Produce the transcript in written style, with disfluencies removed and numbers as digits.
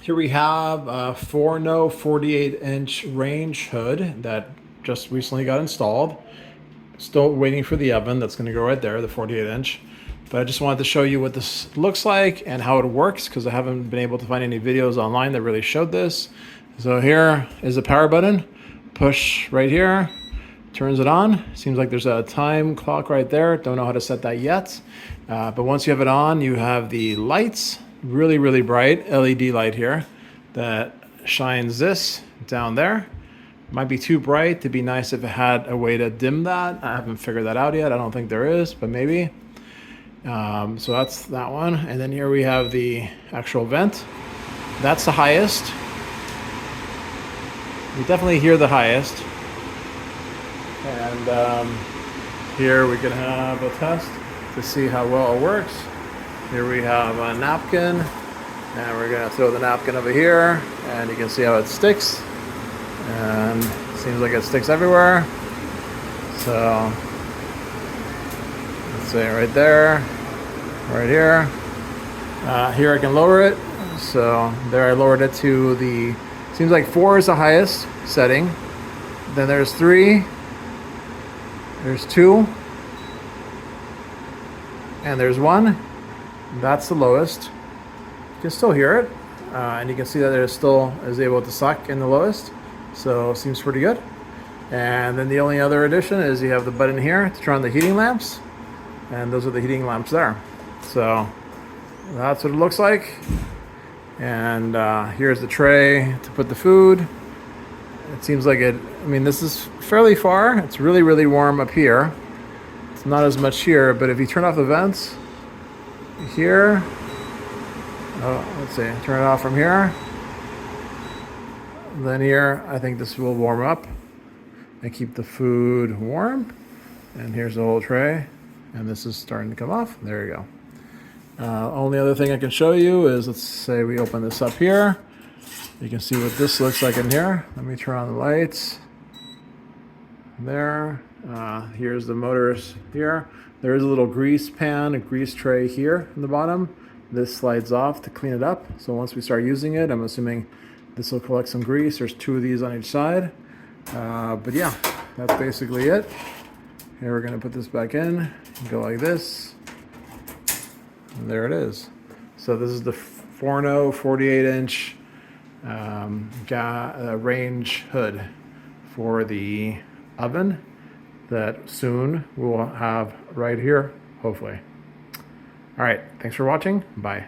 Here we have a Forno 48-inch range hood that just recently got installed. Still waiting for the oven. That's going to go right there, the 48-inch. But I just wanted to show you what this looks like and how it works, because I haven't been able to find any videos online that really showed this. So here is the power button. Push right here, turns it on. Seems like there's a time clock right there. Don't know how to set that yet. But once you have it on, you have the lights. Really, really bright LED light here that shines this down there. Might be too bright. It'd be nice if it had a way to dim that. I haven't figured that out yet. I don't think there is, but maybe. So that's that one. And then here we have the actual vent. That's the highest. You definitely hear the highest. And here we can have a test to see how well it works. Here we have a napkin, and we're gonna throw the napkin over here, and you can see how it sticks. And it seems like it sticks everywhere. So let's say right there, right here. Here I can lower it. So there I lowered it to the, seems like 4 is the highest setting. Then there's 3, there's 2, and there's 1. That's the lowest. You can still hear it, and you can see that it still is able to suck in the lowest. So it seems pretty good. And then the only other addition is you have the button here to turn on the heating lamps, and those are the heating lamps there. So that's what it looks like. And here's the tray to put the food. It seems like it, I mean, this is fairly far. It's really, really warm up here. It's not as much here, but if you turn off the vents here, let's see, turn it off from here. Then here, I think this will warm up and keep the food warm. And here's the whole tray, and this is starting to come off. There you go. Only other thing I can show you is, let's say we open this up here. You can see what this looks like in here. Let me turn on the lights. There. Here's the motors here. There is a little grease pan, a grease tray here in the bottom. This slides off to clean it up. So once we start using it, I'm assuming this will collect some grease. There's 2 of these on each side. But yeah, that's basically it. Here we're gonna put this back in, go like this. And there it is. So this is the Forno 48-inch range hood for the oven that soon we'll have right here, hopefully. All right, thanks for watching. Bye.